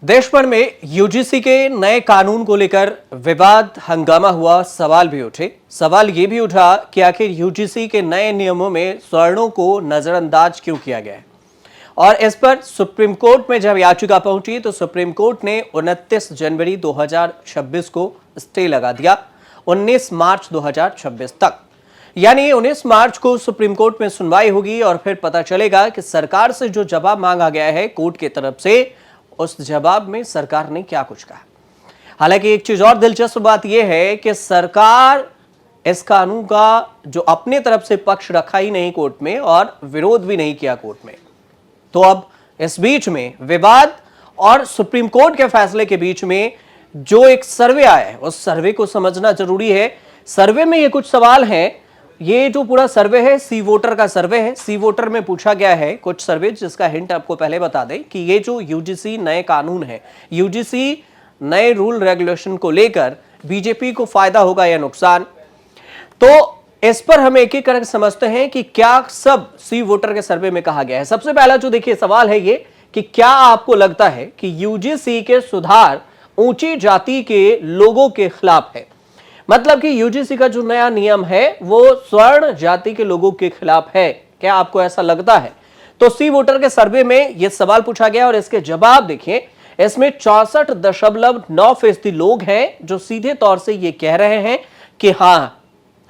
देश भर में यूजीसी के नए कानून को लेकर विवाद, हंगामा हुआ, सवाल भी उठे। सवाल ये भी उठा कि आखिर यूजीसी के नए नियमों में सवर्णों को नजरअंदाज क्यों किया गया है। और इस पर सुप्रीम कोर्ट में जब याचिका पहुंची तो सुप्रीम कोर्ट ने 29 जनवरी 2026 को स्टे लगा दिया, 19 मार्च 2026 तक। यानी 19 मार्च को सुप्रीम कोर्ट में सुनवाई होगी और फिर पता चलेगा कि सरकार से जो जवाब मांगा गया है कोर्ट की तरफ से, उस जवाब में सरकार ने क्या कुछ कहा। हालांकि एक चीज और दिलचस्प बात यह है कि सरकार इस कानून का जो अपने तरफ से पक्ष रखा ही नहीं कोर्ट में और विरोध भी नहीं किया कोर्ट में। तो अब इस बीच में विवाद और सुप्रीम कोर्ट के फैसले के बीच में जो एक सर्वे आया है, उस सर्वे को समझना जरूरी है। सर्वे में ये कुछ सवाल हैं। ये जो पूरा सर्वे है सी वोटर का सर्वे है। सी वोटर में पूछा गया है कुछ सर्वे, जिसका हिंट आपको पहले बता दें कि ये जो यूजीसी नए कानून है, यूजीसी नए रूल रेगुलेशन को लेकर बीजेपी को फायदा होगा या नुकसान, तो इस पर हम एक एक करके समझते हैं कि क्या सब सी वोटर के सर्वे में कहा गया है। सबसे पहला जो देखिए सवाल है ये कि क्या आपको लगता है कि यूजीसी के सुधार ऊंची जाति के लोगों के खिलाफ है। मतलब कि यूजीसी का जो नया नियम है वो स्वर्ण जाति के लोगों के खिलाफ है, क्या आपको ऐसा लगता है? तो सी वोटर के सर्वे में यह सवाल पूछा गया और इसके जवाब देखिए। इसमें 64.9% लोग हैं जो सीधे तौर से ये कह रहे हैं कि हां,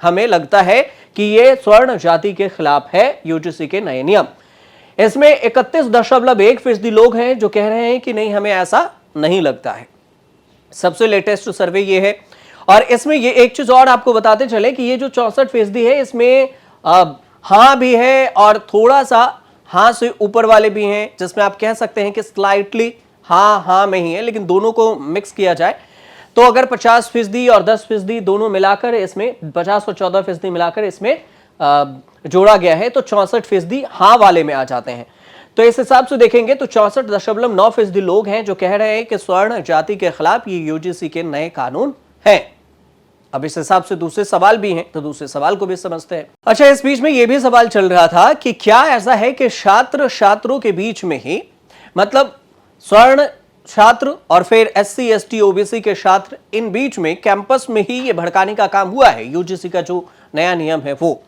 हमें लगता है कि ये स्वर्ण जाति के खिलाफ है यूजीसी के नए नियम। इसमें 31.1% लोग हैं जो कह रहे हैं कि नहीं, हमें ऐसा नहीं लगता है। सबसे लेटेस्ट सर्वे ये है। और इसमें ये एक चीज और आपको बताते चले कि ये जो 64% है, इसमें हां भी है और थोड़ा सा हां से ऊपर वाले भी हैं, जिसमें आप कह सकते हैं कि स्लाइटली हां में ही है, लेकिन दोनों को मिक्स किया जाए तो अगर 50% और 10% दोनों मिलाकर, इसमें 50 और 14% मिलाकर इसमें जोड़ा गया है तो 64% हां वाले में आ जाते हैं। तो इस हिसाब से देखेंगे तो 64.9% लोग हैं जो कह रहे हैं कि स्वर्ण जाति के खिलाफ ये यूजीसी के नए कानून है। अब इस हिसाब से दूसरे सवाल भी हैं, तो दूसरे सवाल को भी समझते हैं। अच्छा, इस बीच में यह भी सवाल चल रहा था कि क्या ऐसा है कि छात्रों के बीच में ही, मतलब स्वर्ण छात्र और फिर एससी एसटी ओबीसी के छात्र, इन बीच में कैंपस में ही ये भड़काने का काम हुआ है यूजीसी का जो नया नियम है वो।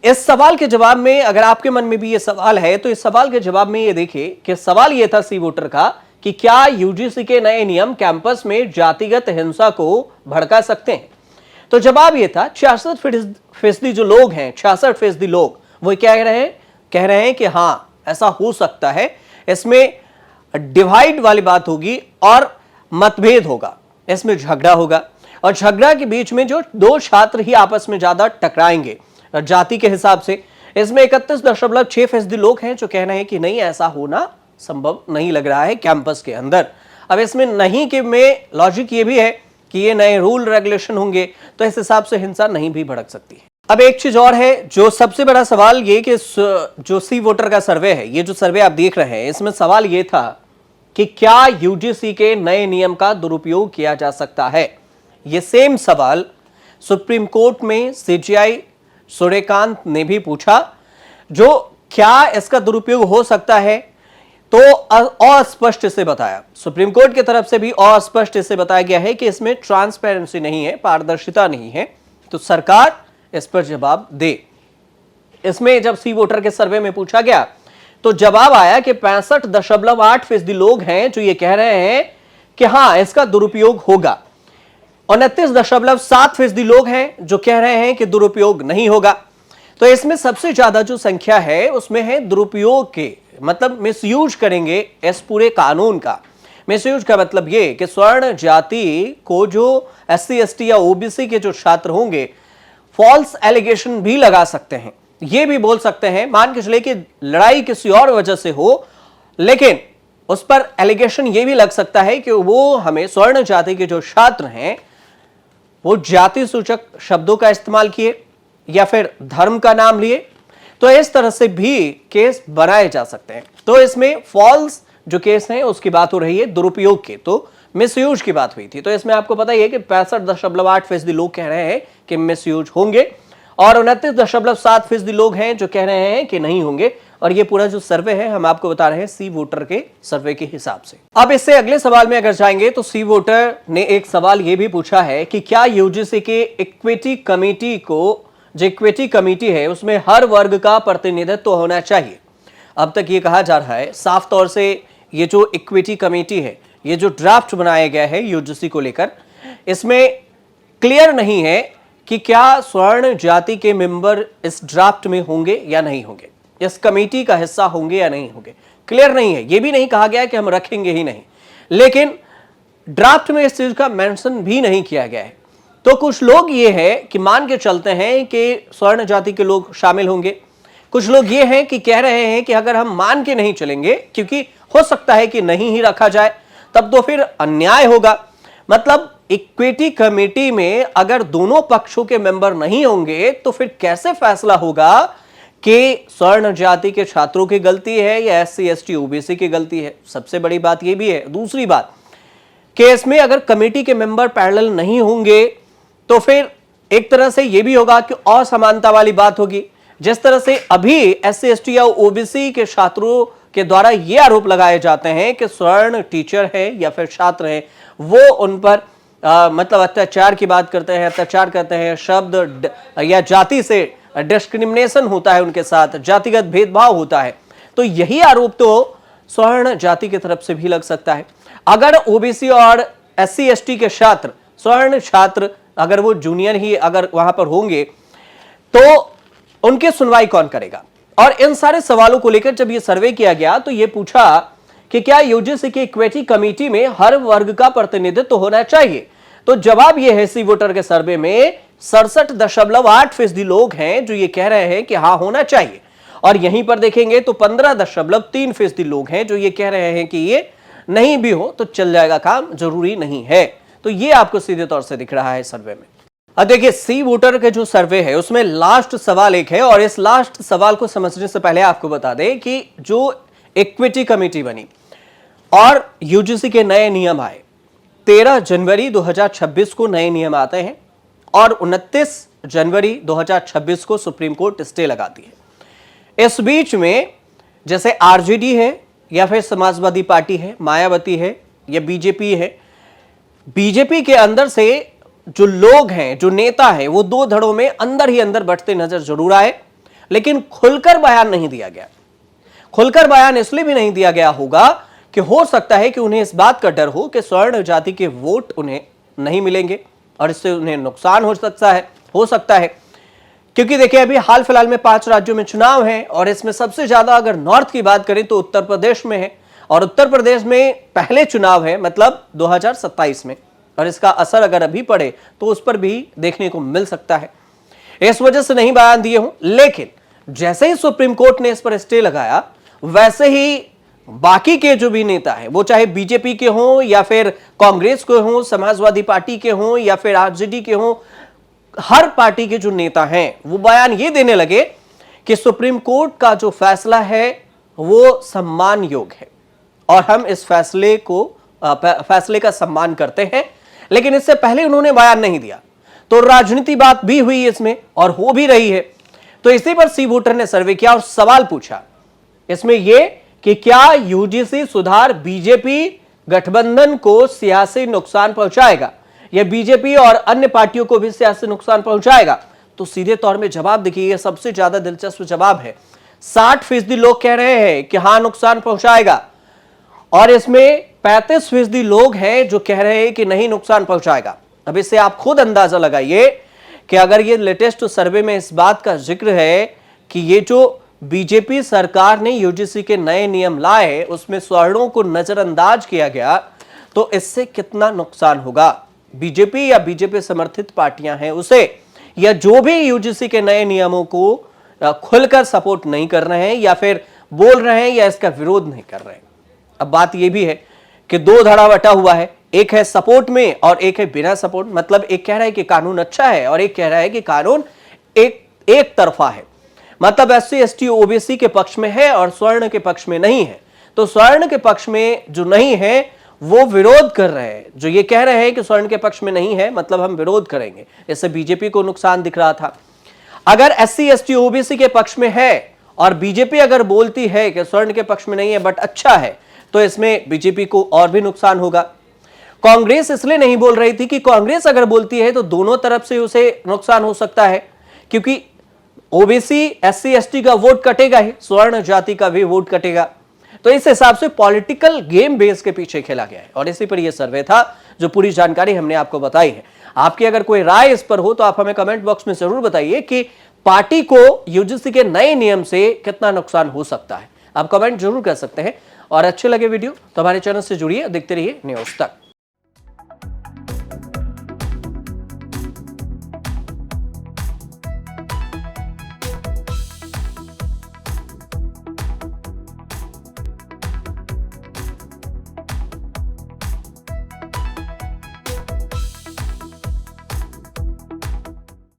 इस सवाल के जवाब में अगर आपके मन में भी ये सवाल है तो इस सवाल के जवाब में ये देखिए कि सवाल ये था सी वोटर का कि क्या यूजीसी के नए नियम कैंपस में जातिगत हिंसा को भड़का सकते हैं। तो जवाब ये था 66% जो लोग हैं, 66% लोग वो कह रहे हैं कि हां, ऐसा हो सकता है। इसमें डिवाइड वाली बात होगी और मतभेद होगा, इसमें झगड़ा होगा और झगड़ा के बीच में जो दो छात्र ही आपस में ज्यादा टकराएंगे जाति के हिसाब से। इसमें 31.6% लोग हैं जो कह रहे हैं कि नहीं, ऐसा होना संभव नहीं लग रहा है कैंपस के अंदर। अब इसमें नहीं के में लॉजिक ये भी है कि ये नए रूल रेगुलेशन होंगे तो इस हिसाब से हिंसा नहीं भी भड़क सकती है। अब एक चीज और है जो सबसे बड़ा सवाल ये कि जो सी वोटर का सर्वे है, ये जो सर्वे आप देख रहे हैं, इसमें सवाल ये था कि क्या यूजीसी के नए नियम का दुरुपयोग किया जा सकता है। ये सेम सवाल सुप्रीम कोर्ट में सीजेआई सूर्यकांत ने भी पूछा, जो क्या इसका दुरुपयोग हो सकता है, तो अस्पष्ट से बताया। सुप्रीम कोर्ट की तरफ से भी अस्पष्ट से बताया गया है कि इसमें ट्रांसपेरेंसी नहीं है, पारदर्शिता नहीं है, तो सरकार इस पर जवाब दे। इसमें जब सी वोटर के सर्वे में पूछा गया तो जवाब आया कि 65.8% लोग हैं जो ये कह रहे हैं कि हां, इसका दुरुपयोग होगा। 29.7% लोग हैं जो कह रहे हैं कि दुरुपयोग नहीं होगा। तो इसमें सबसे ज्यादा जो संख्या है उसमें है दुरुपयोग के, मतलब मिसयूज करेंगे इस पूरे कानून का। मिसयूज का मतलब ये कि स्वर्ण जाति को जो एससी एसटी या ओबीसी के जो छात्र होंगे, फॉल्स एलिगेशन भी लगा सकते हैं। ये भी बोल सकते हैं, मान के चले कि लड़ाई किसी और वजह से हो, लेकिन उस पर एलिगेशन ये भी लग सकता है कि वो हमें स्वर्ण जाति के जो छात्र हैं वो जाति सूचक शब्दों का इस्तेमाल किए या फिर धर्म का नाम लिए, तो इस तरह से भी केस बनाए जा सकते हैं। तो इसमें फॉल्स जो केस हैं उसकी बात हो रही है, दुरुपयोग के, तो मिसयूज की बात हुई थी। तो इसमें आपको पता ही है कि 65.8% लोग कह रहे हैं कि मिसयूज होंगे और 29.7% लोग हैं जो कह रहे हैं कि नहीं होंगे। और ये पूरा जो सर्वे है हम आपको बता रहे हैं सी वोटर के सर्वे के हिसाब से। अब इससे अगले सवाल में अगर जाएंगे तो सी वोटर ने एक सवाल ये भी पूछा है कि क्या यूजीसी के इक्विटी कमेटी को, जो इक्विटी कमेटी है उसमें हर वर्ग का प्रतिनिधित्व होना चाहिए। अब तक ये कहा जा रहा है साफ तौर से ये जो इक्विटी कमेटी है, ये जो ड्राफ्ट बनाया गया है यूजीसी को लेकर, इसमें क्लियर नहीं है कि क्या स्वर्ण जाति के मेंबर इस ड्राफ्ट में होंगे या नहीं होंगे, इस कमेटी का हिस्सा होंगे या नहीं होंगे, क्लियर नहीं है। यह भी नहीं कहा गया कि हम रखेंगे ही नहीं, लेकिन ड्राफ्ट में इस चीज का मेंशन भी नहीं किया गया है। तो कुछ लोग ये है कि मान के चलते हैं कि स्वर्ण जाति के लोग शामिल होंगे, कुछ लोग ये हैं कि कह रहे हैं कि अगर हम मान के नहीं चलेंगे, क्योंकि हो सकता है कि नहीं ही रखा जाए, तब तो फिर अन्याय होगा। मतलब इक्विटी कमेटी में अगर दोनों पक्षों के मेंबर नहीं होंगे तो फिर कैसे फैसला होगा कि स्वर्ण जाति के छात्रों की गलती है या एससी एसटी ओबीसी की गलती है। सबसे बड़ी बात यह भी है। दूसरी बात कि इसमें अगर कमेटी के मेंबर पैरेलल नहीं होंगे तो फिर एक तरह से यह भी होगा कि असमानता वाली बात होगी। जिस तरह से अभी एससी एसटी या ओबीसी के छात्रों के द्वारा यह आरोप लगाए जाते हैं कि स्वर्ण टीचर है या फिर छात्र हैं, वो उन पर मतलब अत्याचार की बात करते हैं, अत्याचार करते हैं, शब्द या जाति से डिस्क्रिमिनेशन होता है, उनके साथ जातिगत भेदभाव होता है। तो यही आरोप तो स्वर्ण जाति की तरफ से भी लग सकता है। अगर ओबीसी और एससी एसटी के छात्र, स्वर्ण छात्र अगर वो जूनियर ही अगर वहां पर होंगे तो उनकी सुनवाई कौन करेगा? और इन सारे सवालों को लेकर जब ये सर्वे किया गया तो ये पूछा कि क्या यूजीसी की इक्विटी कमेटी में हर वर्ग का प्रतिनिधित्व होना चाहिए। तो जवाब ये है सी वोटर के सर्वे में 67.8% लोग हैं जो ये कह रहे हैं कि हाँ होना चाहिए, और यहीं पर देखेंगे तो 15.3% लोग हैं जो ये कह रहे हैं कि ये नहीं भी हो तो चल जाएगा काम, जरूरी नहीं है। तो ये आपको सीधे तौर से दिख रहा है सर्वे में। अब देखिए सी वोटर के जो सर्वे है उसमें लास्ट सवाल एक है, और इस लास्ट सवाल को समझने से पहले आपको बता दें कि जो इक्विटी कमेटी बनी और यूजीसी के नए नियम आए, 13 जनवरी 2026 को नए नियम आते हैं और 29 जनवरी 2026 को सुप्रीम कोर्ट स्टे लगाती है। इस बीच में जैसे आरजेडी है या फिर समाजवादी पार्टी है, मायावती है या बीजेपी है, बीजेपी के अंदर से जो लोग हैं, जो नेता है, वो दो धड़ों में अंदर ही अंदर बढ़ते नजर जरूर आए, लेकिन खुलकर बयान नहीं दिया गया। खुलकर बयान इसलिए भी नहीं दिया गया होगा कि हो सकता है कि उन्हें इस बात का डर हो कि स्वर्ण जाति के वोट उन्हें नहीं मिलेंगे और इससे उन्हें नुकसान हो सकता है। क्योंकि देखिए अभी हाल फिलहाल में 5 राज्यों में चुनाव है और इसमें सबसे ज्यादा अगर नॉर्थ की बात करें तो उत्तर प्रदेश में है, और उत्तर प्रदेश में पहले चुनाव है मतलब 2027 में, और इसका असर अगर अभी पड़े तो उस पर भी देखने को मिल सकता है। इस वजह से नहीं बयान दिए हूं, लेकिन जैसे ही सुप्रीम कोर्ट ने इस पर स्टे लगाया वैसे ही बाकी के जो भी नेता है, वो चाहे बीजेपी के हों या फिर कांग्रेस के हों, समाजवादी पार्टी के हों या फिर आरजेडी के हों, हर पार्टी के जो नेता हैं वो बयान ये देने लगे कि सुप्रीम कोर्ट का जो फैसला है वो सम्मान योग्य है और हम इस फैसले का सम्मान करते हैं। लेकिन इससे पहले उन्होंने बयान नहीं दिया, तो राजनीति बात भी हुई इसमें और हो भी रही है। तो इसी पर सी वोटर ने सर्वे किया और सवाल पूछा इसमें यह कि क्या यूजीसी सुधार बीजेपी गठबंधन को सियासी नुकसान पहुंचाएगा या बीजेपी और अन्य पार्टियों को भी सियासी नुकसान पहुंचाएगा। तो सीधे तौर में जवाब देखिए, यह सबसे ज्यादा दिलचस्प जवाब है। 60% लोग कह रहे हैं कि हां नुकसान पहुंचाएगा, और इसमें 35% लोग हैं जो कह रहे हैं कि नहीं नुकसान पहुंचाएगा। अब इससे आप खुद अंदाजा लगाइए कि अगर ये लेटेस्ट सर्वे में इस बात का जिक्र है कि ये जो बीजेपी सरकार ने यूजीसी के नए नियम लाए उसमें स्वर्णों को नजरअंदाज किया गया, तो इससे कितना नुकसान होगा बीजेपी या बीजेपी समर्थित पार्टियां हैं उसे, या जो भी यूजीसी के नए नियमों को खुलकर सपोर्ट नहीं कर रहे हैं या फिर बोल रहे हैं या इसका विरोध नहीं कर रहे हैं। अब बात यह भी है कि दो धड़ा बटा हुआ है, एक है सपोर्ट में और एक है बिना सपोर्ट। मतलब एक कह रहा है कि कानून अच्छा है और एक कह रहा है कि कानून एक तरफा है, मतलब एससी एसटी ओबीसी के पक्ष में है और स्वर्ण के पक्ष में नहीं है। तो स्वर्ण के पक्ष में जो नहीं है वो विरोध कर रहे हैं, जो ये कह रहे हैं कि स्वर्ण के पक्ष में नहीं है मतलब हम विरोध करेंगे। इससे बीजेपी को नुकसान दिख रहा था। अगर एससी एसटी ओबीसी के पक्ष में है और बीजेपी अगर बोलती है कि स्वर्ण के पक्ष में नहीं है बट अच्छा है, तो इसमें बीजेपी को और भी नुकसान होगा। कांग्रेस इसलिए नहीं बोल रही थी कि कांग्रेस अगर बोलती है तो दोनों तरफ से उसे नुकसान हो सकता है, क्योंकि ओबीसी एससी एसटी का वोट कटेगा ही, स्वर्ण जाति का भी वोट कटेगा। तो इस हिसाब से पॉलिटिकल गेम बेस के पीछे खेला गया है और इसी पर यह सर्वे था, जो पूरी जानकारी हमने आपको बताई है। आपकी अगर कोई राय इस पर हो तो आप हमें कमेंट बॉक्स में जरूर बताइए कि पार्टी को यूजीसी के नए नियम से कितना नुकसान हो सकता है। आप कमेंट जरूर कर सकते हैं और अच्छे लगे वीडियो तो हमारे चैनल से जुड़िए, देखते रहिए न्यूज़ तक।